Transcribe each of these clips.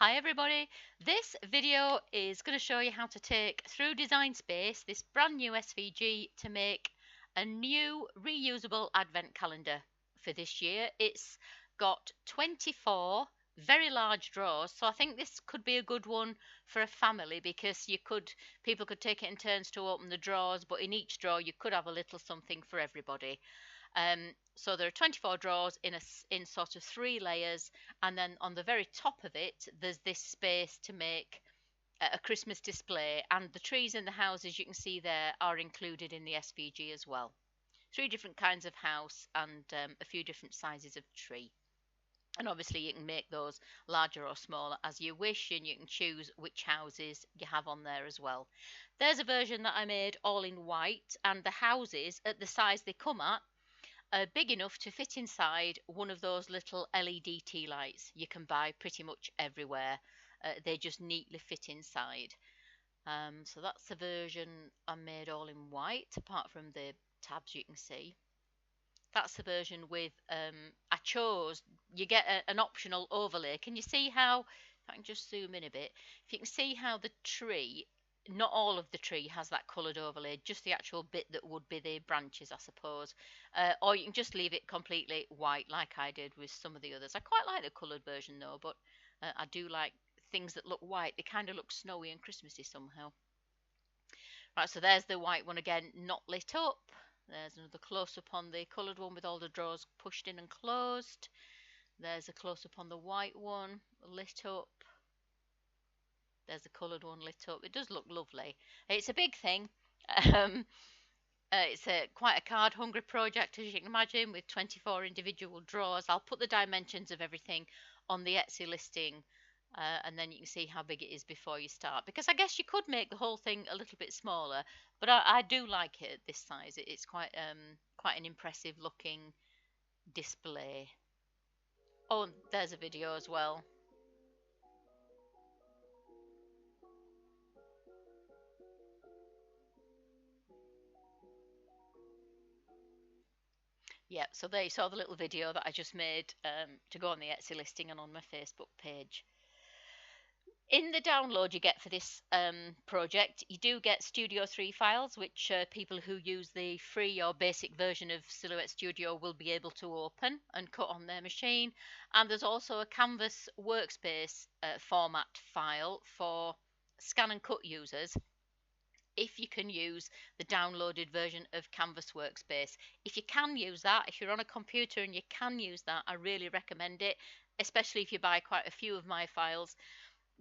Hi everybody, this video is going to show you how to take through Design Space this brand new SVG to make a new reusable advent calendar for this year. It's got 24 very large drawers, so I think this could be a good one for a family because people could take it in turns to open the drawers, but in each drawer you could have a little something for everybody. So there are 24 drawers in sort of 3 layers, and then on the very top of it there's this space to make a Christmas display, and the trees in the houses you can see there are included in the SVG as well. 3 different kinds of house and a few different sizes of tree. And obviously you can make those larger or smaller as you wish, and you can choose which houses you have on there as well. There's a version that I made all in white, and the houses at the size they come at are big enough to fit inside one of those little LED tea lights you can buy pretty much everywhere. They just neatly fit inside. So that's the version I made all in white, apart from the tabs you can see. That's the version with, I chose, you get an optional overlay. Can you see how, if I can just zoom in a bit, if you can see how the tree, not all of the tree has that coloured overlay, just the actual bit that would be the branches, I suppose. Or you can just leave it completely white like I did with some of the others. I quite like the coloured version though, but I do like things that look white. They kind of look snowy and Christmassy somehow. Right, so there's the white one again, not lit up. There's another close-up on the coloured one with all the drawers pushed in and closed. There's a close-up on the white one, lit up. There's the coloured one lit up. It does look lovely. It's a big thing. Um, it's quite a card-hungry project, as you can imagine, with 24 individual drawers. I'll put the dimensions of everything on the Etsy listing, and then you can see how big it is before you start. Because I guess you could make the whole thing a little bit smaller, but I do like it at this size. It's quite an impressive looking display. Oh, and there's a video as well. Yeah, so there you saw the little video that I just made to go on the Etsy listing and on my Facebook page. In the download you get for this project, you do get Studio 3 files, which people who use the free or basic version of Silhouette Studio will be able to open and cut on their machine. And there's also a Canvas workspace format file for ScanNCut users, if you can use the downloaded version of Canvas Workspace. If you can use that, if you're on a computer and you can use that, I really recommend it, especially if you buy quite a few of my files,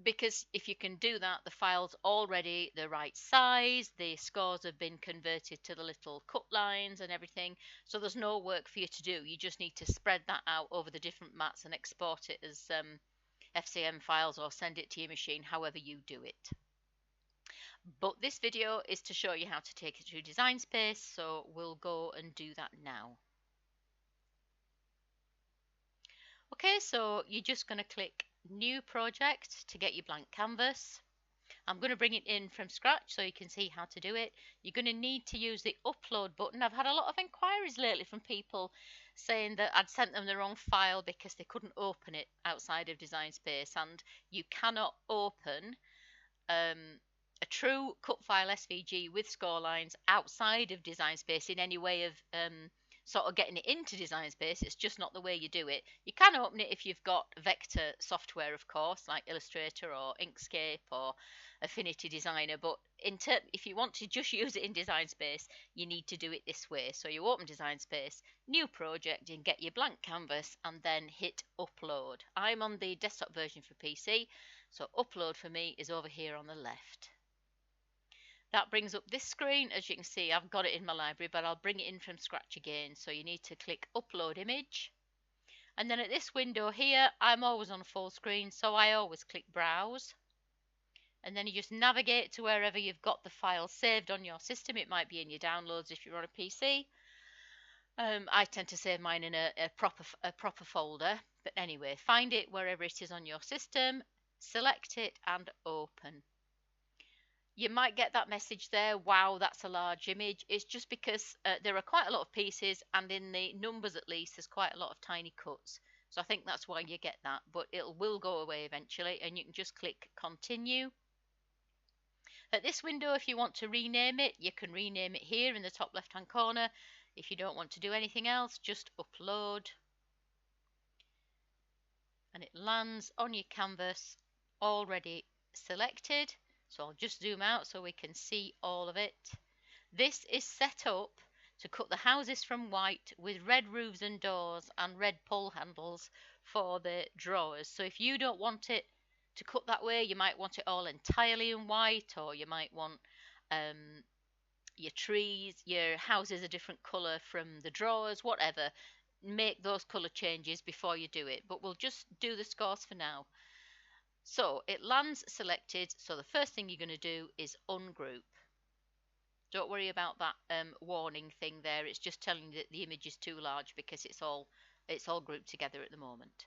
because if you can do that, the file's already the right size, the scores have been converted to the little cut lines and everything, so there's no work for you to do. You just need to spread that out over the different mats and export it as FCM files or send it to your machine, however you do it. But this video is to show you how to take it through Design Space, so we'll go and do that now. Okay, so you're just going to click New Project to get your blank canvas. I'm going to bring it in from scratch so you can see how to do it. You're going to need to use the upload button. I've had a lot of inquiries lately from people saying that I'd sent them the wrong file because they couldn't open it outside of Design Space, and you cannot open a true cut file SVG with score lines outside of Design Space in any way of sort of getting it into Design Space. It's just not the way you do it. You can open it if you've got vector software, of course, like Illustrator or Inkscape or Affinity Designer, but if you want to just use it in Design Space, you need to do it this way. So you open Design Space, New Project, and get your blank canvas, and then hit Upload. I'm on the desktop version for PC, so Upload for me is over here on the left. That brings up this screen. As you can see, I've got it in my library, but I'll bring it in from scratch again. So you need to click Upload Image. And then at this window here, I'm always on full screen, so I always click Browse. And then you just navigate to wherever you've got the file saved on your system. It might be in your downloads if you're on a PC. I tend to save mine in a proper folder. But anyway, find it wherever it is on your system, select it and open. You might get that message there, wow, that's a large image. It's just because there are quite a lot of pieces, and in the numbers at least, there's quite a lot of tiny cuts. So I think that's why you get that, but it will go away eventually, and you can just click continue. At this window, if you want to rename it, you can rename it here in the top left hand corner. If you don't want to do anything else, just upload, and it lands on your canvas already selected. So I'll just zoom out so we can see all of it. This is set up to cut the houses from white with red roofs and doors and red pull handles for the drawers. So if you don't want it to cut that way, you might want it all entirely in white, or you might want your trees, your houses a different colour from the drawers, whatever. Make those colour changes before you do it, but we'll just do the scores for now. So it lands selected, so the first thing you're going to do is ungroup. Don't worry about that warning thing there, it's just telling you that the image is too large because it's all grouped together at the moment.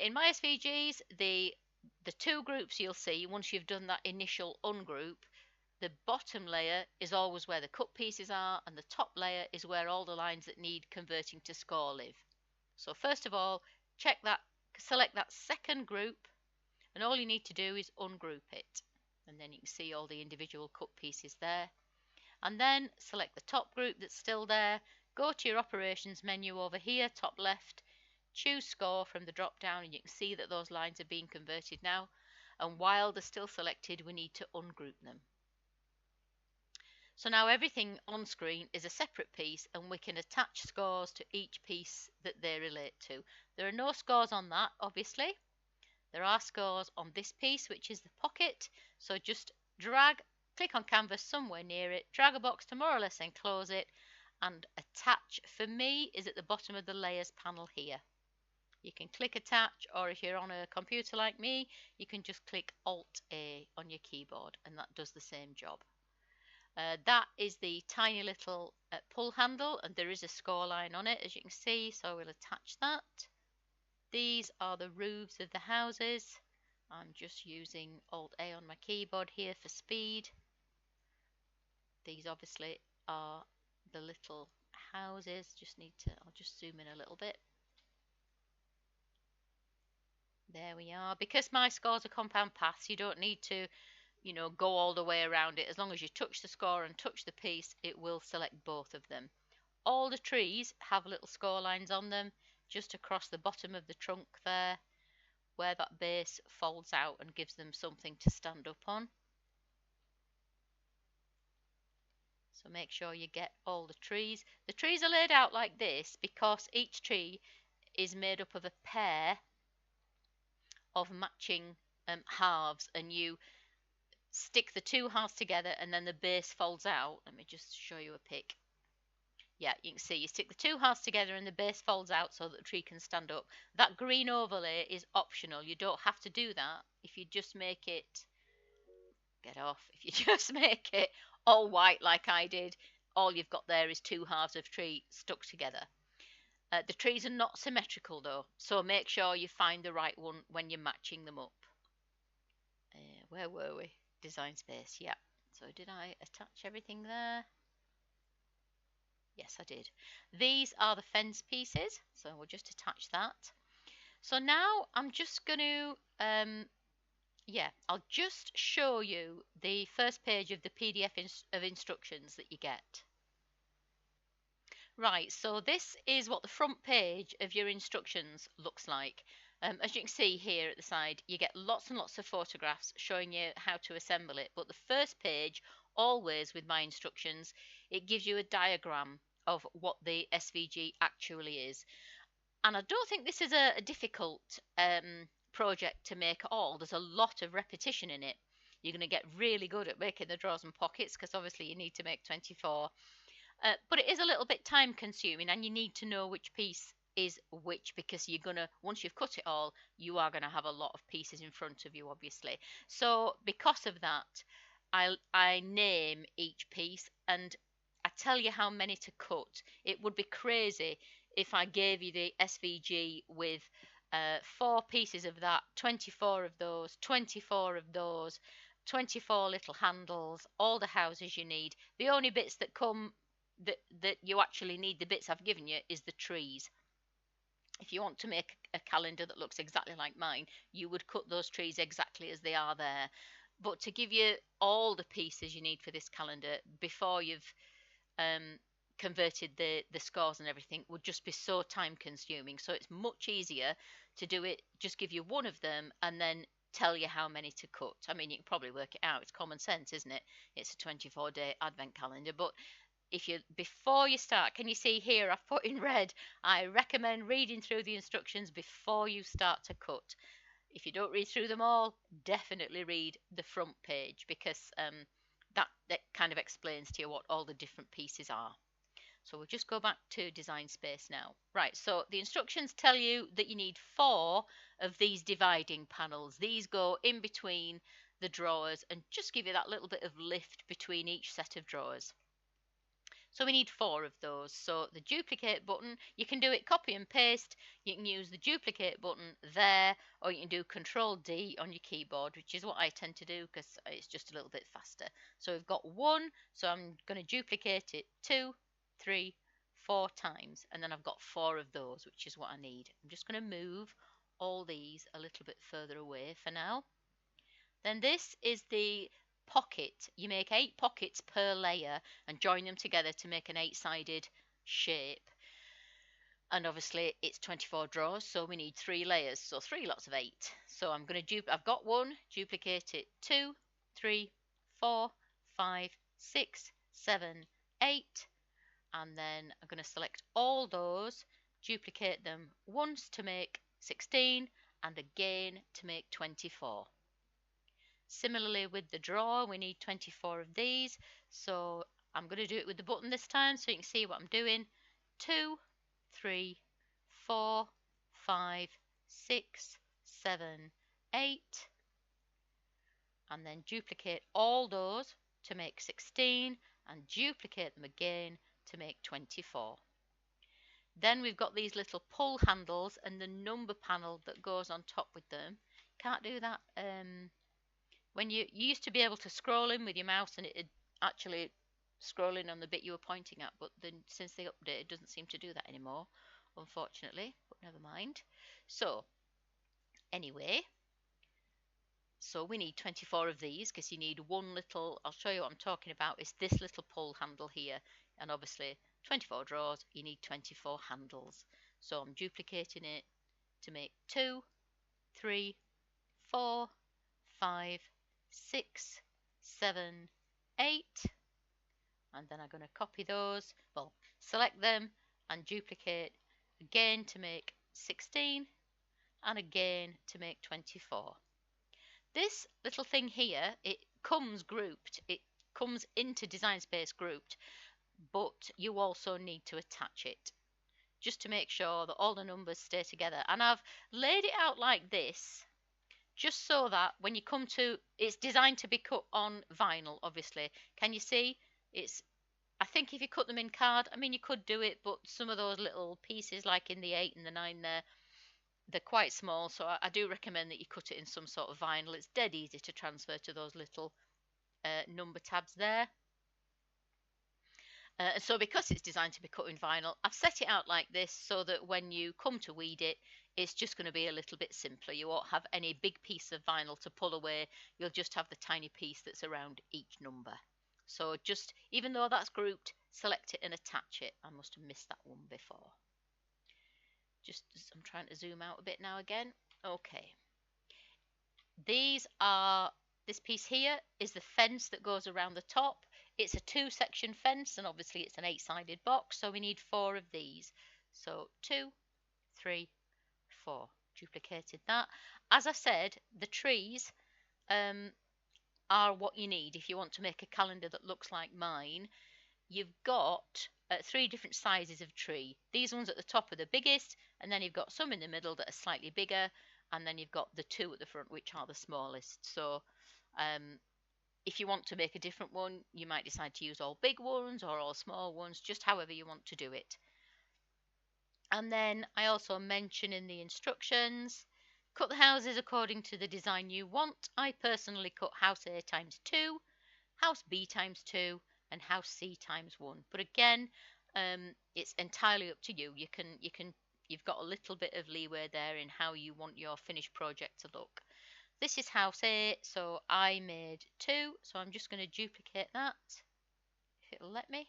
In my SVGs, the two groups you'll see once you've done that initial ungroup, the bottom layer is always where the cut pieces are, and the top layer is where all the lines that need converting to score live. So first of all, check that, select that second group, and all you need to do is ungroup it, and then you can see all the individual cut pieces there. And then select the top group that's still there, go to your operations menu over here, top left, choose score from the drop down, and you can see that those lines are being converted now, and while they're still selected, we need to ungroup them. So now everything on screen is a separate piece, and we can attach scores to each piece that they relate to. There are no scores on that, obviously. There are scores on this piece, which is the pocket. So just drag, click on canvas somewhere near it, drag a box to more or less enclose it, and attach for me is at the bottom of the layers panel here. You can click attach, or if you're on a computer like me, you can just click Alt A on your keyboard, and that does the same job. That is the tiny little pull handle, and there is a score line on it, as you can see, so we'll attach that. These are the roofs of the houses. I'm just using Alt A on my keyboard here for speed. These obviously are the little houses. I'll just zoom in a little bit. There we are. Because my scores are compound paths, you don't need to go all the way around it. As long as you touch the score and touch the piece, it will select both of them. All the trees have little score lines on them, just across the bottom of the trunk there, where that base folds out and gives them something to stand up on. So make sure you get all the trees. The trees are laid out like this because each tree is made up of a pair of matching halves, and you stick the two halves together and then the base folds out. Let me just show you a pic. Yeah, you can see you stick the two halves together and the base folds out so that the tree can stand up. That green overlay is optional. You don't have to do that. If you just make it, if you just make it all white like I did, all you've got there is two halves of tree stuck together. The trees are not symmetrical though, so make sure you find the right one when you're matching them up. Where were we? Design space, yeah. So did I attach everything there? Yes, I did. These are the fence pieces, so we'll just attach that. So now I'm just going to, I'll just show you the first page of the PDF of instructions that you get. Right, so this is what the front page of your instructions looks like. As you can see here at the side, you get lots and lots of photographs showing you how to assemble it. But the first page, always with my instructions, it gives you a diagram of what the SVG actually is. And I don't think this is a difficult project to make at all. There's a lot of repetition in it. You're going to get really good at making the drawers and pockets because obviously you need to make 24. But it is a little bit time consuming, and you need to know which piece is which, because you're gonna, once you've cut it all, you are gonna have a lot of pieces in front of you, obviously. So because of that, I name each piece and I tell you how many to cut. It would be crazy if I gave you the SVG with 4 pieces of that, 24 of those, 24 of those, 24 little handles, all the houses you need. The only bits that come that you actually need, the bits I've given you, is the trees. If you want to make a calendar that looks exactly like mine, you would cut those trees exactly as they are there. But to give you all the pieces you need for this calendar before you've um, converted the scores and everything would just be so time consuming. So it's much easier to do it, just give you one of them and then tell you how many to cut. I mean, you can probably work it out. It's common sense, isn't it? It's a 24-day advent calendar. But if you, before you start, can you see here I've put in red, I recommend reading through the instructions before you start to cut. If you don't read through them all, definitely read the front page, because that kind of explains to you what all the different pieces are. So we'll just go back to Design Space now. Right, so the instructions tell you that you need 4 of these dividing panels. These go in between the drawers and just give you that little bit of lift between each set of drawers. So we need 4 of those. So the duplicate button, you can do it copy and paste. You can use the duplicate button there, or you can do Control D on your keyboard, which is what I tend to do because it's just a little bit faster. So we've got 1, so I'm going to duplicate it 2, 3, 4 times, and then I've got 4 of those, which is what I need. I'm just going to move all these a little bit further away for now. Then this is the pocket. You make 8 pockets per layer and join them together to make an 8-sided shape. And obviously it's 24 drawers, so we need 3 layers, so 3 lots of 8. So I'm going to I've got 1, duplicate it 2, 3, 4, 5, 6, 7, 8, and then I'm going to select all those, duplicate them once to make 16 and again to make 24. Similarly with the drawer, we need 24 of these. So I'm going to do it with the button this time so you can see what I'm doing. 2, 3, 4, 5, 6, 7, 8. And then duplicate all those to make 16 and duplicate them again to make 24. Then we've got these little pull handles and the number panel that goes on top with them. Can't do that when you used to be able to scroll in with your mouse and it actually scroll in on the bit you were pointing at, but then since they update it doesn't seem to do that anymore, unfortunately, but never mind. So anyway, so we need 24 of these because you need one little, I'll show you what I'm talking about, it's this little pull handle here, and obviously 24 drawers, you need 24 handles. So I'm duplicating it to make 2, 3, 4, 5, 6, 7, 8, and then I'm going to copy those, well, select them and duplicate again to make 16 and again to make 24. This little thing here, it comes grouped, it comes into Design Space grouped, but you also need to attach it just to make sure that all the numbers stay together. And I've laid it out like this just so that when you come to, it's designed to be cut on vinyl, obviously. Can you see? It's, I think if you cut them in card, I mean, you could do it, but some of those little pieces, like in the 8 and the 9 there, they're quite small, so I do recommend that you cut it in some sort of vinyl. It's dead easy to transfer to those little number tabs there. So because it's designed to be cut in vinyl, I've set it out like this so that when you come to weed it, it's just going to be a little bit simpler. You won't have any big piece of vinyl to pull away. You'll just have the tiny piece that's around each number. So just, even though that's grouped, select it and attach it. I must have missed that one before. Just, I'm trying to zoom out a bit now again. Okay. These are, this piece here is the fence that goes around the top. It's a 2-section fence, and obviously it's an 8-sided box, so we need 4 of these. So 2, 3, 4. Duplicated that. As I said, the trees are what you need if you want to make a calendar that looks like mine. You've got 3 different sizes of tree. These ones at the top are the biggest, and then you've got some in the middle that are slightly bigger, and then you've got the 2 at the front, which are the smallest. So if you want to make a different one, you might decide to use all big ones or all small ones, just however you want to do it. And then I also mention in the instructions, cut the houses according to the design you want. I personally cut house A times 2, house B times 2, and house C times 1. But again, it's entirely up to you. You can you've got a little bit of leeway there in how you want your finished project to look. This is house A, so I made 2, so I'm just going to duplicate that, if it'll let me.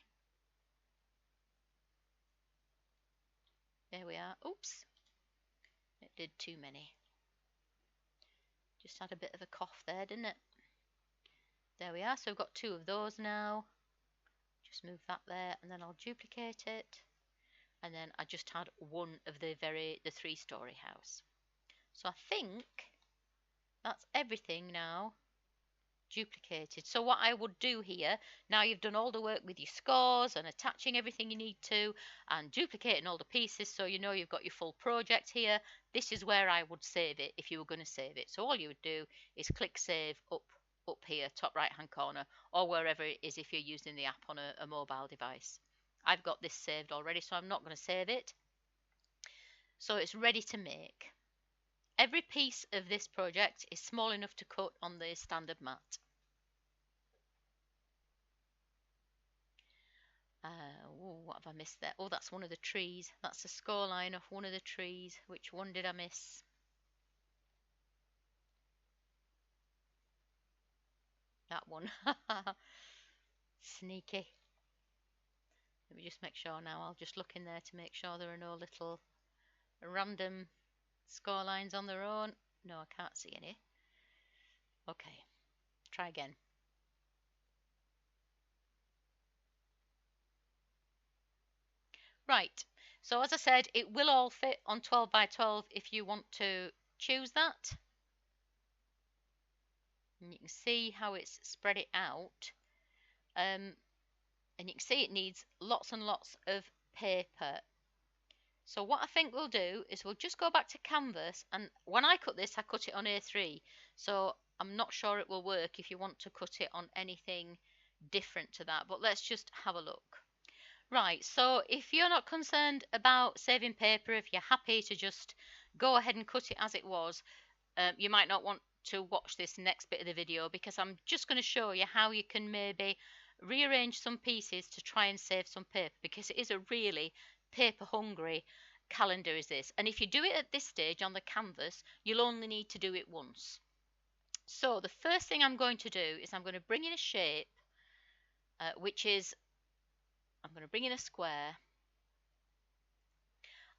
There we are. Oops, it did too many. Just had a bit of a cough there, didn't it? There we are, so we've got 2 of those now. Just move that there, and then I'll duplicate it. And then I just had one of the 3-story house. So I think that's everything now duplicated. So what I would do here, now you've done all the work with your scores and attaching everything you need to and duplicating all the pieces, so you know you've got your full project here, this is where I would save it if you were going to save it. So all you would do is click save up here, top right hand corner, or wherever it is if you're using the app on a mobile device. I've got this saved already, so I'm not going to save it. So it's ready to make. Every piece of this project is small enough to cut on the standard mat. What have I missed there? Oh, that's one of the trees. That's the scoreline of one of the trees. Which one did I miss? That one. Sneaky. Let me just make sure now. I'll just look in there to make sure there are no little random scorelines on their own. No, I can't see any. Okay, try again. Right, so as I said, it will all fit on 12 by 12 if you want to choose that. And you can see how it's spread it out. And you can see it needs lots and lots of paper. So what I think we'll do is we'll just go back to canvas, and when I cut this, I cut it on A3, so I'm not sure it will work if you want to cut it on anything different to that, but let's just have a look. Right, so if you're not concerned about saving paper, if you're happy to just go ahead and cut it as it was, you might not want to watch this next bit of the video, because I'm just going to show you how you can maybe rearrange some pieces to try and save some paper, because it is a really paper hungry calendar is this, and if you do it at this stage on the canvas, you'll only need to do it once. So the first thing I'm going to do is I'm going to bring in a shape, which is, I'm going to bring in a square,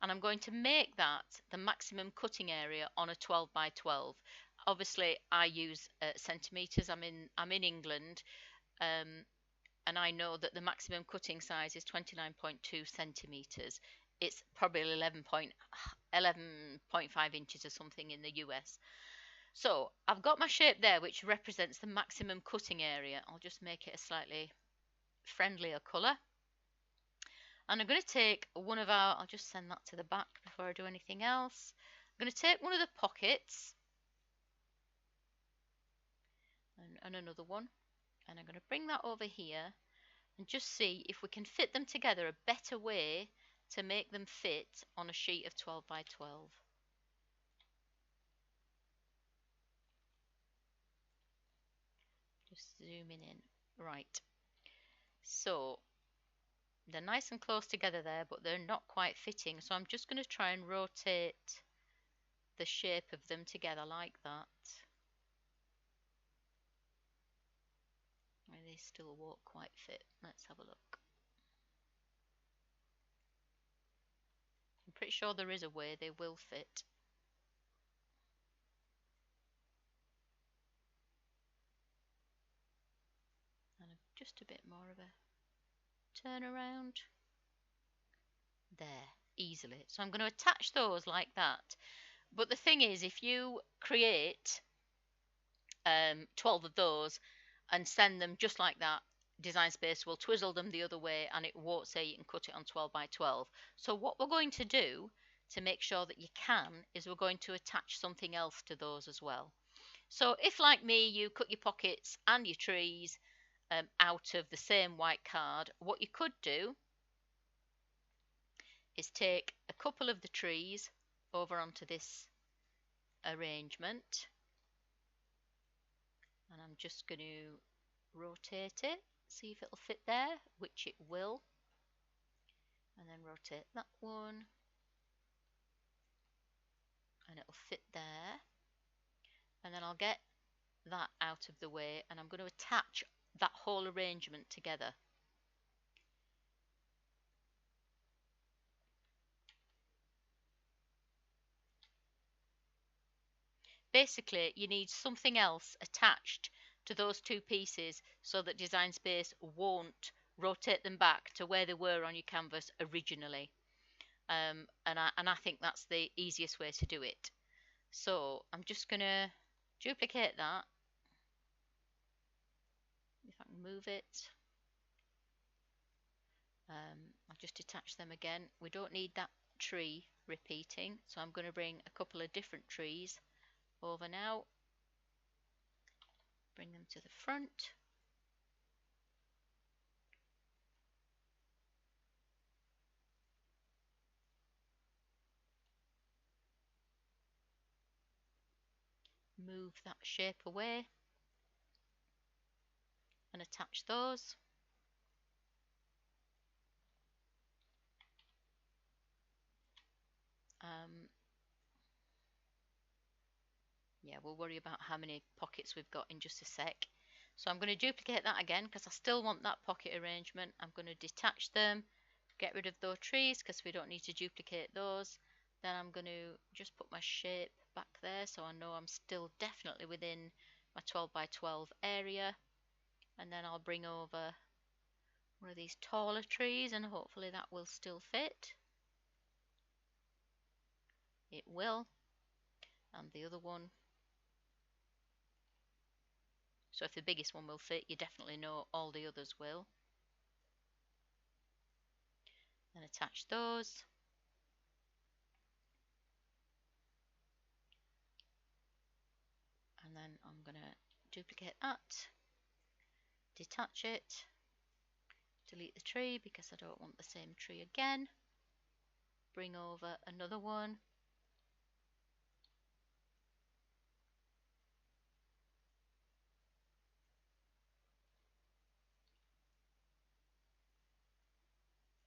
and I'm going to make that the maximum cutting area on a 12 by 12. Obviously I use centimeters. I'm in England, and I know that the maximum cutting size is 29.2 centimeters. It's probably 11.5 inches or something in the US. So I've got my shape there, which represents the maximum cutting area. I'll just make it a slightly friendlier colour. And I'm going to take one of our, I'll just send that to the back before I do anything else. I'm going to take one of the pockets and another one, and I'm going to bring that over here and just see if we can fit them together, a better way to make them fit on a sheet of 12 by 12. Just zooming in. Right, so they're nice and close together there, but they're not quite fitting, so I'm just going to try and rotate the shape of them together like that. They still won't quite fit. Let's have a look. I'm pretty sure there is a way they will fit. And just a bit more of a turn around. There, easily. So I'm going to attach those like that. But the thing is, if you create 12 of those and send them just like that, Design Space will twizzle them the other way and it won't say you can cut it on 12 by 12. So what we're going to do to make sure that you can is we're going to attach something else to those as well. So if, like me, you cut your pockets and your trees out of the same white card, what you could do is take a couple of the trees over onto this arrangement, and I'm just going to rotate it, see if it'll fit there, which it will, and then rotate that one, and it'll fit there. And then I'll get that out of the way, and I'm going to attach that whole arrangement together. Basically, you need something else attached to those two pieces so that Design Space won't rotate them back to where they were on your canvas originally. And I think that's the easiest way to do it. So I'm just going to duplicate that. If I can move it. I'll just attach them again. We don't need that tree repeating, so I'm going to bring a couple of different trees over now. Bring them to the front. Move that shape away and attach those. Yeah, we'll worry about how many pockets we've got in just a sec. So I'm going to duplicate that again because I still want that pocket arrangement. I'm going to detach them, get rid of those trees because we don't need to duplicate those. Then I'm going to just put my shape back there so I know I'm still definitely within my 12 by 12 area. And then I'll bring over one of these taller trees and hopefully that will still fit. It will. And the other one. So if the biggest one will fit, you definitely know all the others will. And attach those. And then I'm going to duplicate that, detach it, delete the tree because I don't want the same tree again, bring over another one,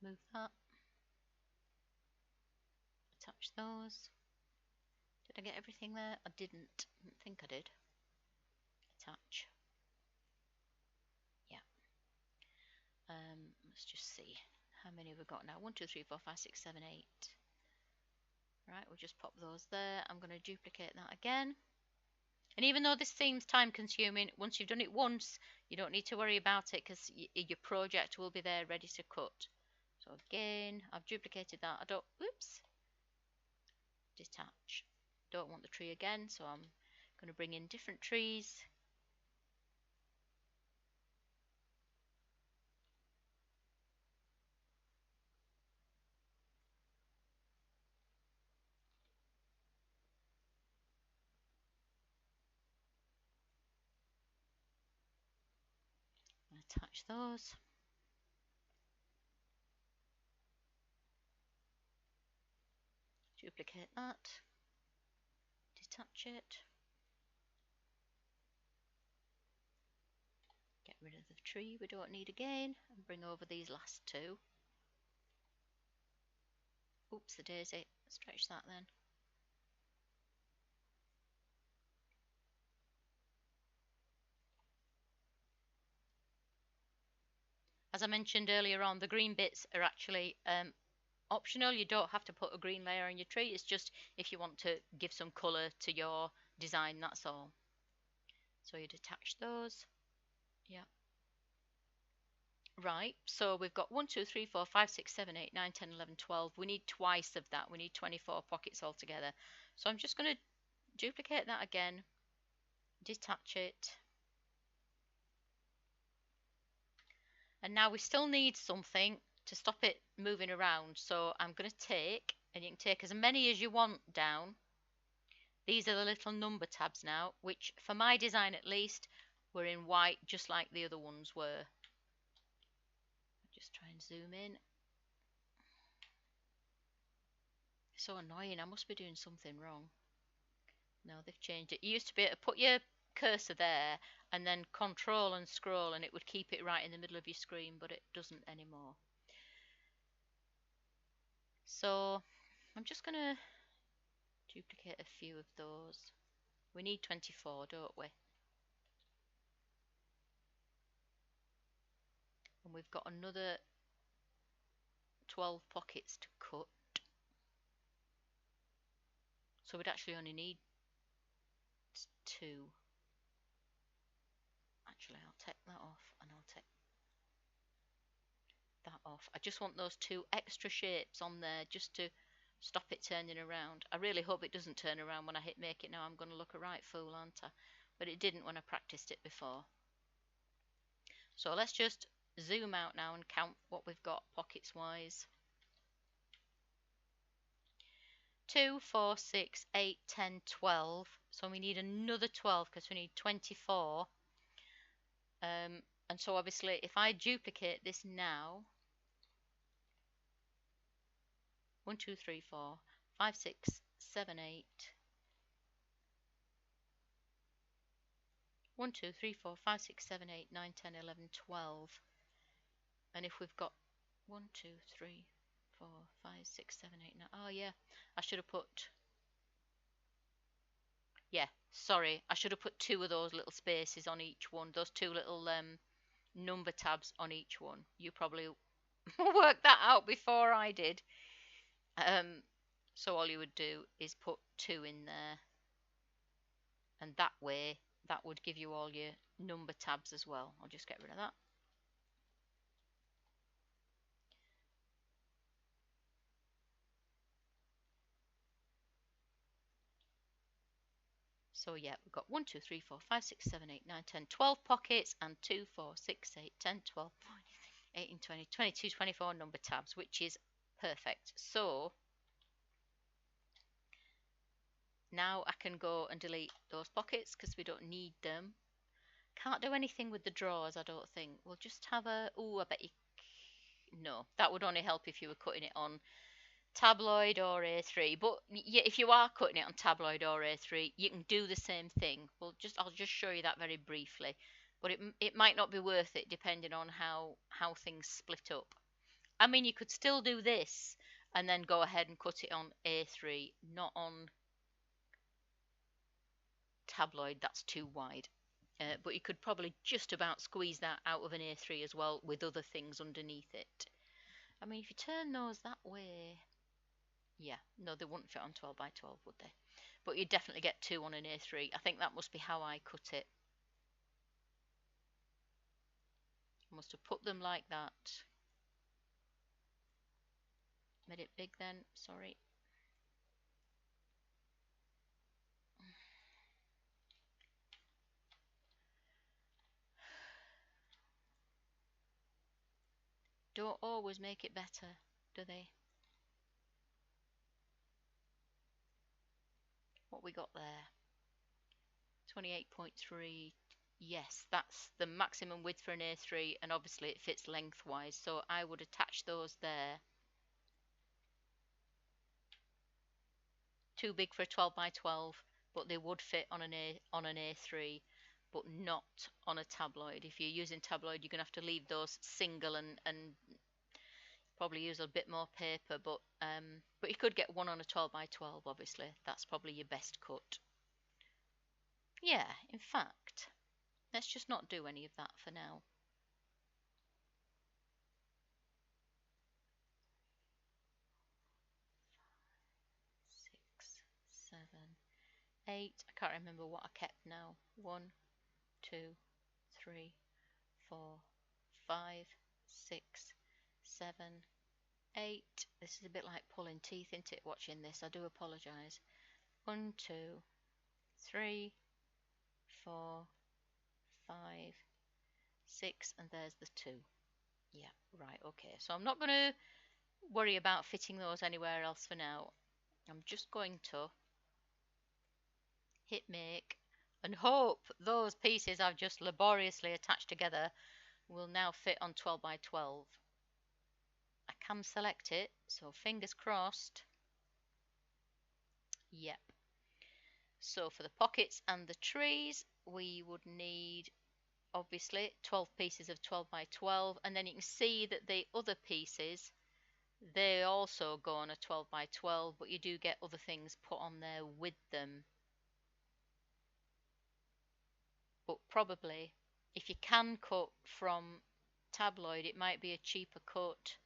move that, attach those. Did I get everything there? I didn't think I did. Attach. Yeah. Let's just see. How many have we got now? 1, 2, 3, 4, 5, 6, 7, 8. Right, we'll just pop those there. I'm going to duplicate that again. And even though this seems time consuming, once you've done it once, you don't need to worry about it because your project will be there ready to cut. So again, I've duplicated that. I don't, oops, detach. Don't want the tree again, so I'm going to bring in different trees. Attach those. Duplicate that. Detach it. Get rid of the tree we don't need again and bring over these last two. Oops, the daisy. Stretch that then. As I mentioned earlier on, the green bits are actually optional. You don't have to put a green layer on your tree. It's just if you want to give some colour to your design, that's all. So you detach those. Yeah. Right, so we've got 1, 2, 3, 4, 5, 6, 7, 8, 9, 10, 11, 12. We need twice of that. We need 24 pockets altogether. So I'm just going to duplicate that again, detach it. And now we still need something to stop it moving around. So I'm going to take, and you can take as many as you want down. These are the little number tabs now, which for my design at least, were in white just like the other ones were. Just try and zoom in. So annoying, I must be doing something wrong. No, they've changed it. You used to be able to put your cursor there and then control and scroll and it would keep it right in the middle of your screen, but it doesn't anymore. So I'm just going to Duplicate a few of those. We need 24, don't we? And we've got another 12 pockets to cut. So we'd actually only need 2. Actually, I'll take that off and I'll take that off. I just want those 2 extra shapes on there just to stop it turning around. I really hope it doesn't turn around when I hit make it now. I'm going to look a right fool, aren't I? But it didn't when I practiced it before. So let's just zoom out now and count what we've got pockets wise. 2, 4, 6, 8, 10, 12. So we need another 12 because we need 24. And so obviously if I duplicate this now, 1, 2, 3, 4, 5, 6, 7, 8. 1, 2, 3, 4, 5, 6, 7, 8, 9, 10, 11, 12. And if we've got 1, 2, 3, 4, 5, 6, 7, 8, 9. Oh yeah, I should have put, yeah, sorry, I should have put 2 of those little spaces on each one, those 2 little number tabs on each one. You probably worked that out before I did. So all you would do is put 2 in there, and that way that would give you all your number tabs as well. I'll just get rid of that. So yeah, we've got 1, 2, 3, 4, 5, 6, 7, 8, 9, 10, 12 pockets, and 2, 4, 6, 8, 10, 12, 18, 20, 22, 24 number tabs, which is perfect. So now I can go and delete those pockets because we don't need them. Can't do anything with the drawers, I don't think. We'll just have a, oh, I bet you, no, that would only help if you were cutting it on tabloid or A3. But yeah, if you are cutting it on tabloid or A3, you can do the same thing. I'll just show you that very briefly. But it might not be worth it depending on how things split up. I mean, you could still do this and then go ahead and cut it on A3, not on tabloid. That's too wide. But you could probably just about squeeze that out of an A3 as well with other things underneath it. I mean, if you turn those that way, yeah, no, they wouldn't fit on 12 by 12, would they? But you'd definitely get 2 on an A3. I think that must be how I cut it. I must have put them like that. Made it big then, sorry. Don't always make it better, do they? What we got there? 28.3. Yes, that's the maximum width for an A3, and obviously it fits lengthwise, so I would attach those there. Too big for a 12 by 12, but they would fit on an A3, but not on a tabloid. If you're using tabloid, you're going to have to leave those single and probably use a bit more paper, but you could get one on a 12 by 12, obviously. That's probably your best cut. Yeah, in fact, let's just not do any of that for now. Six, 7, 8. I can't remember what I kept now. 1, 2, 3, 4, 5, 6, 7, 8. This is a bit like pulling teeth, isn't it, watching this? I do apologise. 1, 2, 3, 4, 5, 6, and there's the 2. Yeah, right, okay. So I'm not going to worry about fitting those anywhere else for now. I'm just going to hit make and hope those pieces I've just laboriously attached together will now fit on 12 by 12. I can select it, so fingers crossed. Yep. So for the pockets and the trees, we would need obviously 12 pieces of 12 by 12, and then you can see that the other pieces They also go on a 12 by 12, but you do get other things put on there with them. But probably, if you can cut from tabloid, it might be a cheaper cut.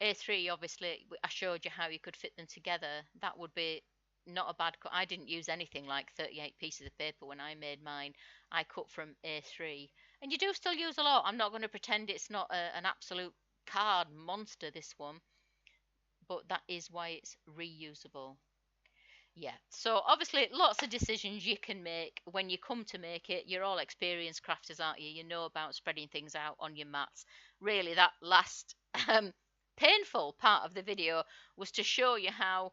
A3, obviously, I showed you how you could fit them together. That would be not a bad cut. I didn't use anything like 38 pieces of paper when I made mine. I cut from A3. And you do still use a lot. I'm not going to pretend it's not an absolute card monster, this one, but that is why it's reusable. Yeah, so obviously lots of decisions you can make when you come to make it. You're all experienced crafters, aren't you? You know about spreading things out on your mats. Really, that last painful part of the video was to show you how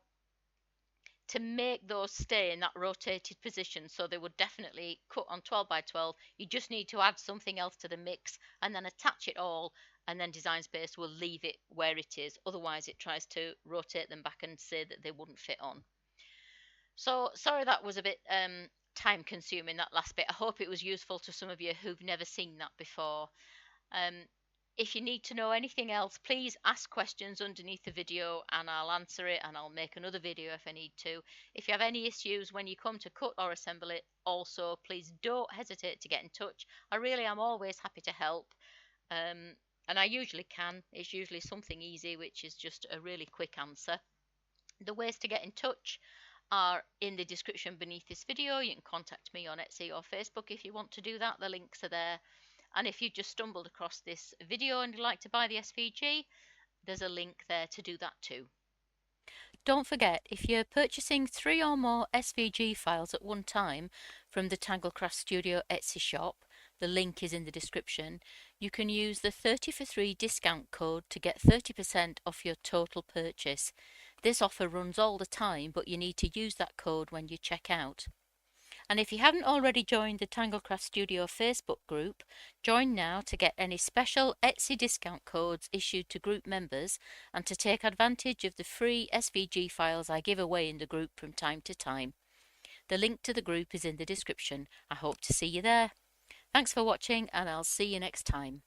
to make those stay in that rotated position, so they would definitely cut on 12 by 12. You just need to add something else to the mix and then attach it all, and then Design Space will leave it where it is. Otherwise it tries to rotate them back and say that they wouldn't fit on. So sorry that was a bit time consuming, that last bit. I hope it was useful to some of you who've never seen that before. Um, if you need to know anything else, please ask questions underneath the video and I'll answer it, and I'll make another video if I need to. If you have any issues when you come to cut or assemble it, also please don't hesitate to get in touch. I really am always happy to help. And I usually can. It's usually something easy, which is just a really quick answer. The ways to get in touch are in the description beneath this video. You can contact me on Etsy or Facebook if you want to do that. The links are there. And if you just stumbled across this video and you'd like to buy the SVG, there's a link there to do that too. Don't forget, if you're purchasing 3 or more SVG files at one time from the Tanglecraft Studio Etsy shop, the link is in the description, you can use the 30 for 3 discount code to get 30% off your total purchase. This offer runs all the time, but you need to use that code when you check out. And if you haven't already joined the Tanglecraft Studio Facebook group, join now to get any special Etsy discount codes issued to group members and to take advantage of the free SVG files I give away in the group from time to time. The link to the group is in the description. I hope to see you there. Thanks for watching, and I'll see you next time.